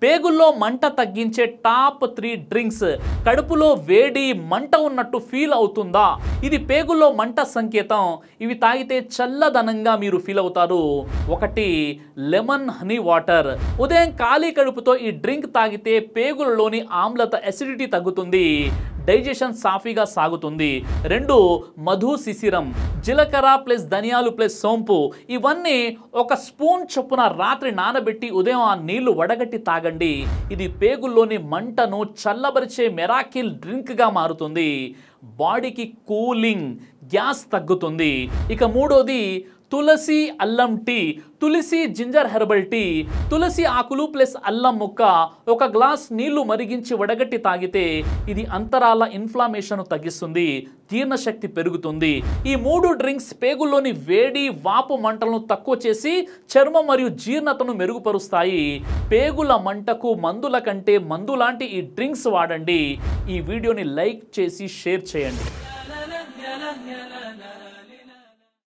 పేగుల్లో మంట తగ్గించే top 3 drinks. కడుపులో వేడి మంట ఉన్నట్టు ఫీల్ అవుతుందా? ఇది పేగుల్లో మంట సంకేతం. ఇవి తాగితే చల్లదనంగా మీరు ఫీల్ అవుతారు. 1 లెమన్ హనీ వాటర్. ఉదయం ఖాళీ కడుపుతో ఈ డ్రింక్ తాగితే పేగులలోని ఆమ్లత అసిడిటీ తగ్గుతుంది, డైజెషన్ సాఫీగా సాగుతుంది. 2 మధు శిశిరం. జీలకర్ర ప్లస్ ధనియాలు ప్లస్ సోంపు ఇవన్నీ 1 స్పూన్ చొప్పున రాత్రి నానబెట్టి ఉదయం ఆ నీళ్లు వడగట్టి తాగండి. ఇది పేగుల్లోని మంటను చల్లబరిచే మెరాకిల్ డ్రింక్గా మారుతుంది. బాడీకి కూలింగ్, గ్యాస్ తగ్గుతుంది. ఇక 3వది తులసి అల్లం టీ. తులసి జింజర్ హెర్బల్ టీ. తులసి ఆకులు ప్లస్ అల్లం ముక్క 1 గ్లాస్ నీళ్లు మరిగించి వడగట్టి తాగితే ఇది అంతరాల ఇన్ఫ్లమేషన్ తగ్గిస్తుంది, జీర్ణశక్తి పెరుగుతుంది. ఈ 3 డ్రింక్స్ పేగుల్లోని వేడి, వాపు మంటలను తక్కువ చేసి చర్మం మరియు జీర్ణతను మెరుగుపరుస్తాయి. పేగుల మంటకు మందుల కంటే మందు లాంటి ఈ డ్రింక్స్ వాడండి. ఈ వీడియోని లైక్ చేసి షేర్ చేయండి.